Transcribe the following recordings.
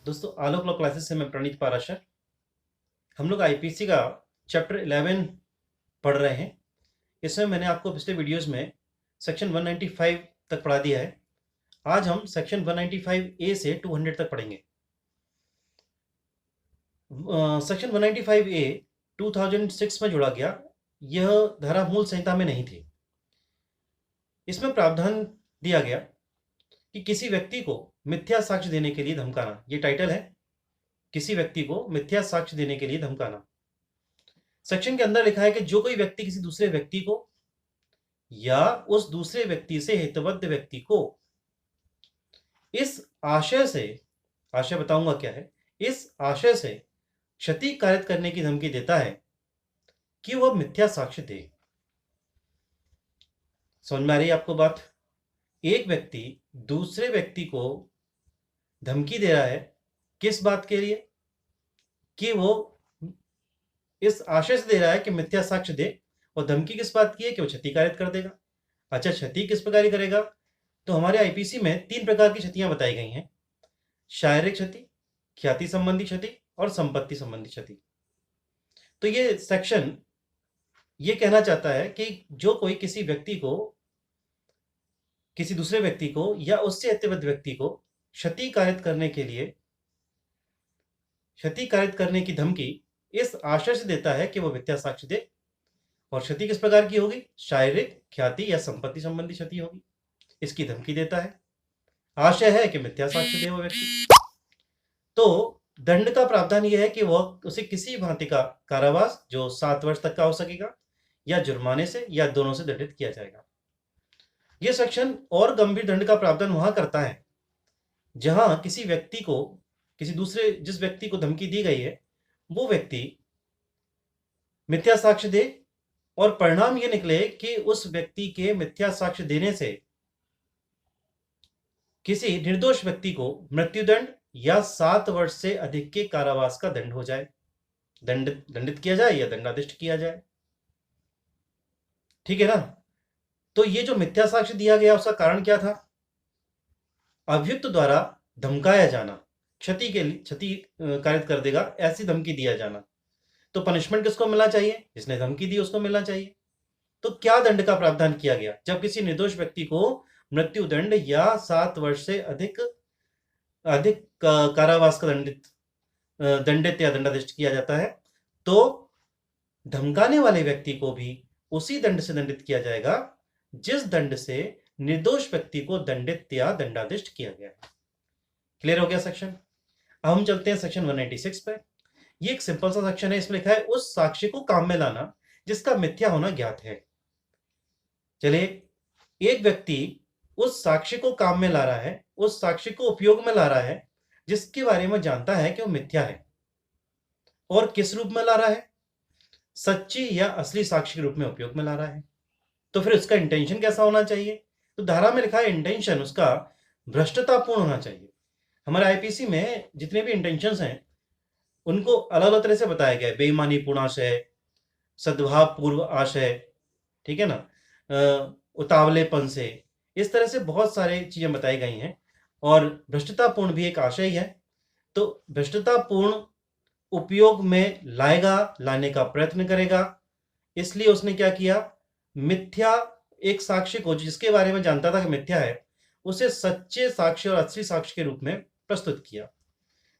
दोस्तों आलोक law classes से मैं प्रणीत पाराशर। हम लोग आईपीसी का चैप्टर 11 पढ़ रहे हैं। इसमें मैंने आपको पिछले वीडियोस में सेक्शन 195 तक पढ़ा दिया है। आज हम सेक्शन 195 ए से 200 तक पढ़ेंगे। सेक्शन 195 ए 2006 में जोड़ा गया। यह धारा मूल संहिता में नहीं थी। इसमें प्रावधान दिया गया कि किसी व्यक्ति को मिथ्या साक्ष्य देने के लिए धमकाना, ये टाइटल है, किसी व्यक्ति को मिथ्या साक्ष्य देने के लिए धमकाना। सेक्शन के अंदर लिखा है कि जो कोई व्यक्ति किसी दूसरे व्यक्ति को या उस दूसरे व्यक्ति से हितबद्ध व्यक्ति को इस आशय से, आशय बताऊंगा क्या है, इस आशय से क्षति कारित करने की धमकी देता है कि वह मिथ्या साक्ष्य दे। समझ में आ रही है आपको बात? एक व्यक्ति दूसरे व्यक्ति को धमकी दे रहा है, किस बात के लिए? कि वो इस आशय से दे रहा है कि मिथ्या साक्ष्य दे, और धमकी किस बात की है? कि वो क्षति कारित कर देगा। अच्छा, क्षति किस प्रकार करेगा? तो हमारे आईपीसी में 3 प्रकार की क्षतियां बताई गई हैं: शारीरिक क्षति, ख्याति संबंधी क्षति और संपत्ति संबंधी क्षति। तो ये सेक्शन ये कहना चाहता है कि जो कोई किसी व्यक्ति को, किसी दूसरे व्यक्ति को या उससे हितबद्ध व्यक्ति को क्षति कारित करने के लिए, क्षति कारित करने की धमकी इस आशय से देता है कि वो मिथ्या साक्ष्य दे। और क्षति किस प्रकार की होगी? शारीरिक, ख्याति या संपत्ति संबंधी क्षति होगी। इसकी धमकी देता है, आशय है कि मिथ्या साक्ष्य दे वो व्यक्ति। तो दंड का प्रावधान यह है कि वह उसे किसी भांति का कारावास, जो 7 वर्ष तक का हो सकेगा, या जुर्माने से या दोनों से दंडित किया जाएगा। यह सेक्शन और गंभीर दंड का प्रावधान वहां करता है जहां किसी व्यक्ति को, किसी दूसरे, जिस व्यक्ति को धमकी दी गई है, वो व्यक्ति मिथ्या साक्ष्य दे और परिणाम ये निकले कि उस व्यक्ति के मिथ्या साक्ष्य देने से किसी निर्दोष व्यक्ति को मृत्युदंड या 7 वर्ष से अधिक के कारावास का दंड हो जाए, दंडित किया जाए या दंडाधिष्ट किया जाए। ठीक है ना? तो ये जो मिथ्या साक्ष्य दिया गया उसका कारण क्या था? अभियुक्त द्वारा धमकाया जाना, क्षति कारित कर देगा ऐसी धमकी दिया जाना। तो पनिशमेंट किसको मिलना चाहिए? जिसने धमकी दी उसको मिलना चाहिए। तो क्या दंड का प्रावधान किया गया? जब किसी निर्दोष व्यक्ति को मृत्युदंड या 7 वर्ष से अधिक कारावास का दंडित या दंडाधिष्ट किया जाता है, तो धमकाने वाले व्यक्ति को भी उसी दंड से दंडित किया जाएगा जिस दंड से निर्दोष व्यक्ति को दंडित या दंडाधिष्ट किया गया है। क्लियर हो गया सेक्शन? अब हम चलते हैं सेक्शन 196 पे। ये एक सिंपल सा सेक्शन है। इसमें लिखा है उस साक्ष्य को काम में लाना जिसका मिथ्या होना ज्ञात है। चलिए, एक व्यक्ति उस साक्ष्य को काम में ला रहा है, उस साक्ष्य को उपयोग में ला रहा है जिसके बारे में जानता है कि वो मिथ्या है। और किस रूप में ला रहा है? सच्ची या असली साक्ष्य के रूप में उपयोग में ला रहा है। तो फिर उसका इंटेंशन कैसा होना चाहिए? तो धारा में लिखा है इंटेंशन उसका भ्रष्टतापूर्ण होना चाहिए। हमारे आईपीसी में जितने भी इंटेंशंस हैं उनको अलग अलग तरह से बताया गया है। बेईमानी पूर्ण आशय, सद्भाव पूर्व आशय, ठीक है ना, उतावलेपन से, इस तरह से बहुत सारे चीजें बताई गई हैं। और भ्रष्टतापूर्ण भी एक आशय ही है। तो भ्रष्टतापूर्ण उपयोग में लाएगा, लाने का प्रयत्न करेगा। इसलिए उसने क्या किया? मिथ्या एक साक्ष्य को, जिसके बारे में जानता था कि मिथ्या है, उसे सच्चे साक्ष्य और असली साक्ष्य के रूप में प्रस्तुत किया।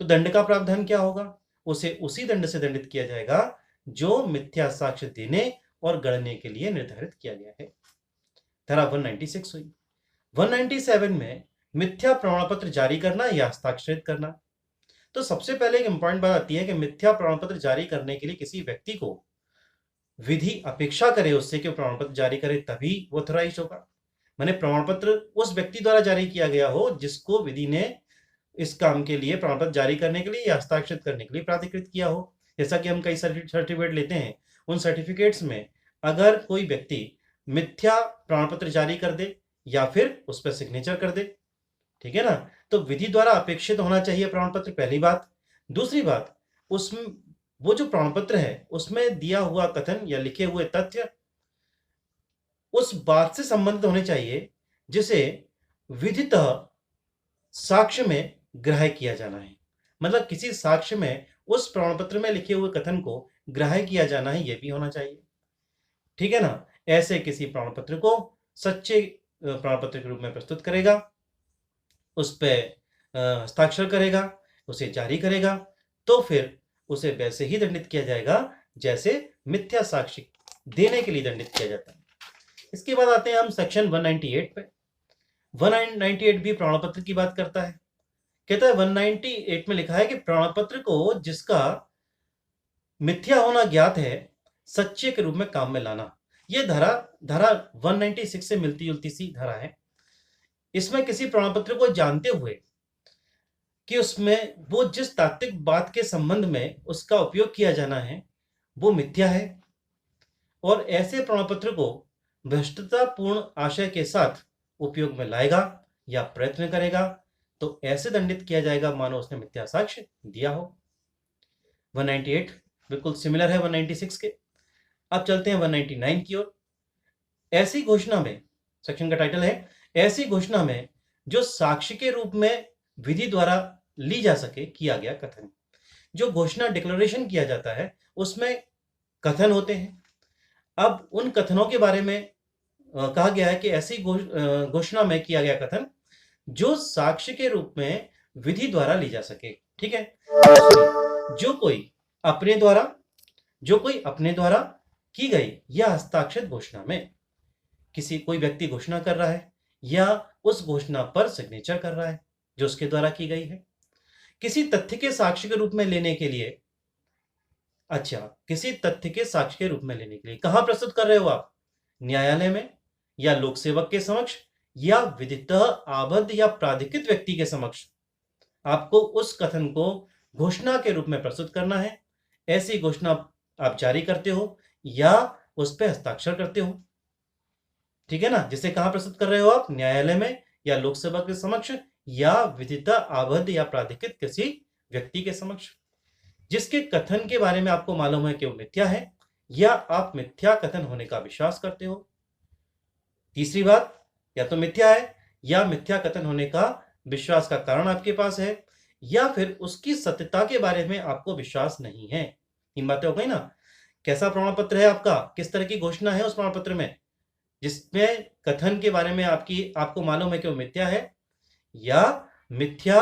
तो दंड का प्रावधान क्या होगा? उसे उसी दंड से दंडित किया जाएगा जो मिथ्या साक्ष्य देने और गढ़ने के लिए निर्धारित किया गया है। धारा 196 हुई। 197 में मिथ्या प्रमाण पत्र जारी करना या हस्ताक्षरित करना। तो सबसे पहले एक इंपॉर्टेंट बात आती है कि मिथ्या प्रमाण पत्र जारी करने के लिए किसी व्यक्ति को विधि अपेक्षा करे उससे कि प्रमाण पत्र जारी करे, तभी वो ऑथराइज होगा। माने प्रमाण पत्र उस व्यक्ति द्वारा जारी किया गया हो जिसको विधि ने इस काम के लिए, प्रमाण पत्र जारी करने के लिए या हस्ताक्षरित करने के लिए प्राधिकृत किया हो। जैसा कि हम कई सर्टिफिकेट लेते हैं, उन सर्टिफिकेट्स में अगर कोई व्यक्ति मिथ्या प्रमाण पत्र जारी कर दे या फिर उस पर सिग्नेचर कर दे, ठीक है ना, तो विधि द्वारा अपेक्षित होना चाहिए प्रमाण पत्र, पहली बात। दूसरी बात, उसमें वो जो प्रमाण पत्र है उसमें दिया हुआ कथन या लिखे हुए तथ्य उस बात से संबंधित होने चाहिए जिसे विधितः साक्ष्य में ग्राह्य किया जाना है। मतलब किसी साक्ष्य में उस प्रमाण पत्र में लिखे हुए कथन को ग्राह्य किया जाना है, यह भी होना चाहिए। ठीक है ना। ऐसे किसी प्रमाण पत्र को सच्चे प्रमाण पत्र के रूप में प्रस्तुत करेगा, उस पर हस्ताक्षर करेगा, उसे जारी करेगा, तो फिर उसे वैसे ही दंडित किया जाएगा जैसे मिथ्या साक्ष्य देने के लिए दंडित किया जाता है। इसके बाद आते हैं हम सेक्शन 198 पे। 198 भी प्रमाण पत्र की बात करता है। कहता है 198 में लिखा है कि प्रमाण पत्र को जिसका मिथ्या होना ज्ञात है सच्चे के रूप में काम में लाना। यह धारा 196 से मिलती जुलती सी धारा है। इसमें किसी प्रमाण पत्र को जानते हुए कि उसमें वो जिस तात्विक बात के संबंध में उसका उपयोग किया जाना है वो मिथ्या है, और ऐसे प्रमाण पत्र को भ्रष्टतापूर्ण आशय के साथ उपयोग में लाएगा या प्रयत्न करेगा, तो ऐसे दंडित किया जाएगा मानो उसने मिथ्या साक्ष्य दिया हो। 198 बिल्कुल सिमिलर है 196 के। अब चलते हैं 199 की ओर। ऐसी घोषणा में, सेक्शन का टाइटल है ऐसी घोषणा में जो साक्ष्य के रूप में विधि द्वारा ली जा सके किया गया कथन। जो घोषणा डिक्लेरेशन किया जाता है उसमें कथन होते हैं। अब उन कथनों के बारे में कहा गया है कि ऐसी घोषणा में किया गया कथन जो साक्ष्य के रूप में विधि द्वारा ली जा सके। ठीक है। जो कोई अपने द्वारा की गई या हस्ताक्षरित घोषणा में कोई व्यक्ति घोषणा कर रहा है या उस घोषणा पर सिग्नेचर कर रहा है जो उसके द्वारा की गई है, किसी तथ्य के साक्ष्य के रूप में लेने के लिए, किसी तथ्य के साक्ष्य के रूप में लेने के लिए कहां प्रस्तुत कर रहे हो आप? न्यायालय में या लोक सेवक के समक्ष या विधितः आबद्ध या प्राधिकृत व्यक्ति के समक्ष आपको उस कथन को घोषणा के रूप में प्रस्तुत करना है। ऐसी घोषणा आप जारी करते हो या उस पर हस्ताक्षर करते हो। ठीक है ना। जिसे कहां प्रस्तुत कर रहे हो आप? न्यायालय में या लोक सेवक के समक्ष या विधितः आबद्ध या प्राधिकृत किसी व्यक्ति के समक्ष, जिसके कथन के बारे में आपको मालूम है कि वो मिथ्या है या आप मिथ्या कथन होने का विश्वास करते हो। तीसरी बात, या तो मिथ्या है या मिथ्या कथन होने का विश्वास का कारण आपके पास है, या फिर उसकी सत्यता के बारे में आपको विश्वास नहीं है। तीन बातें हो गई ना। कैसा प्रमाण पत्र है आपका, किस तरह की घोषणा है उस प्रमाण पत्र में, जिसमें कथन के बारे में आपको मालूम है कि वो मिथ्या है या मिथ्या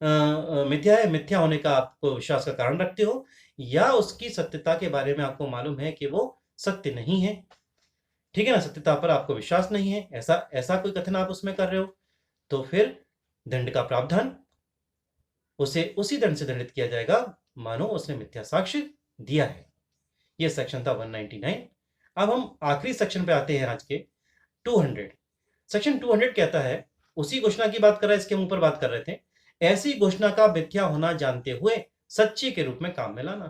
है, मिथ्या होने का आपको विश्वास का कारण रखते हो, या उसकी सत्यता के बारे में आपको मालूम है कि वो सत्य नहीं है। ठीक है ना। सत्यता पर आपको विश्वास नहीं है, ऐसा कोई कथन आप उसमें कर रहे हो, तो फिर दंड का प्रावधान, उसे उसी दंड से दंडित किया जाएगा मानो उसने मिथ्या साक्ष्य दिया है। यह सेक्शन था 199। अब हम आखिरी सेक्शन पे आते हैं आज के, 200। सेक्शन 200 कहता है, उसी घोषणा की बात कर रहा है, इसके हम ऊपर बात कर रहे थे, ऐसी घोषणा का मिथ्या होना जानते हुए सच्ची के रूप में काम में लाना।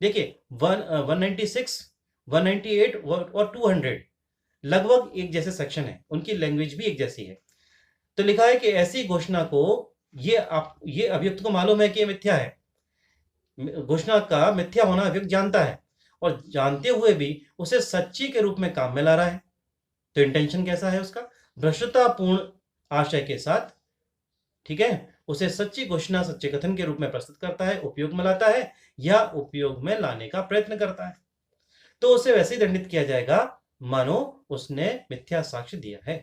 देखिए 196, 198 और 200 लगभग एक जैसे सेक्शन है, उनकी लैंग्वेज भी एक जैसी है। तो लिखा है कि ऐसी घोषणा को ये अभियुक्त को मालूम है कि ये मिथ्या है, घोषणा का मिथ्या होना अभियुक्त जानता है, और जानते हुए भी उसे सच्ची के रूप में काम में ला रहा है। तो इंटेंशन कैसा है उसका? भ्रष्टतापूर्ण आशय के साथ, ठीक है, उसे सच्ची घोषणा सच्चे कथन के रूप में प्रस्तुत करता है, उपयोग में लाता है या उपयोग में लाने का प्रयत्न करता है, तो उसे वैसे ही दंडित किया जाएगा मानो उसने मिथ्या साक्ष्य दिया है।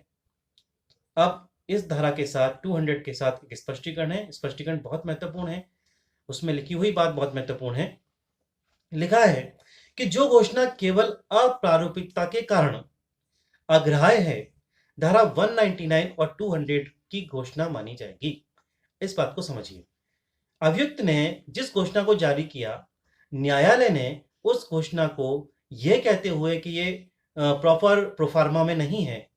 अब इस धारा के साथ 200 के साथ एक स्पष्टीकरण है। स्पष्टीकरण बहुत महत्वपूर्ण है, उसमें लिखी हुई बात बहुत महत्वपूर्ण है। लिखा है कि जो घोषणा केवल अप्रारूपिकता के कारण अग्राह्य है, धारा 199 और 200 की घोषणा मानी जाएगी। इस बात को समझिए। अभियुक्त ने जिस घोषणा को जारी किया, न्यायालय ने उस घोषणा को यह कहते हुए कि ये प्रॉपर प्रोफार्मा में नहीं है,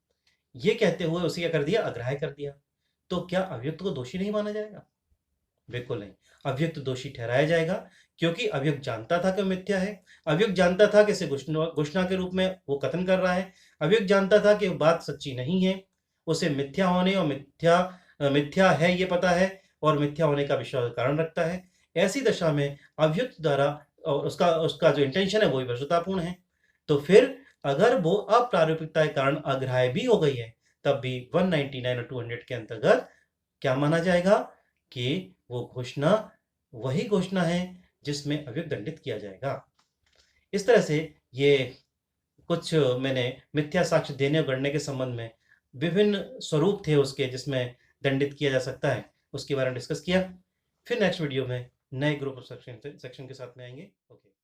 ये कहते हुए उसे क्या कर दिया? अग्राह्य कर दिया। तो क्या अभियुक्त को दोषी नहीं माना जाएगा? बिल्कुल नहीं, अभियुक्त दोषी ठहराया जाएगा, क्योंकि अभियुक्त जानता था कि मिथ्या है, अभियुक्त जानता था कि इसे घोषणा के रूप में वो कथन कर रहा है, अभियुक्त जानता था कि बात सच्ची नहीं है, उसे मिथ्या होने और मिथ्या है ये पता है, और मिथ्या होने का विश्वास कारण रखता है। ऐसी दशा में अभियुक्त द्वारा उसका जो इंटेंशन है वो भी भ्रष्टतापूर्ण है। तो फिर अगर वो अप्रारूपिकता के कारण अग्राह्य भी हो गई है, तब भी 199 और 200 के अंतर्गत क्या माना जाएगा कि वो घोषणा वही घोषणा है जिसमें अव्यक्त दंडित किया जाएगा। इस तरह से ये कुछ मैंने मिथ्या साक्ष्य देने और गढ़ने के संबंध में विभिन्न स्वरूप थे उसके जिसमें दंडित किया जा सकता है, उसके बारे में डिस्कस किया। फिर नेक्स्ट वीडियो में नए ग्रुप ऑफ सेक्शन के साथ में आएंगे। ओके।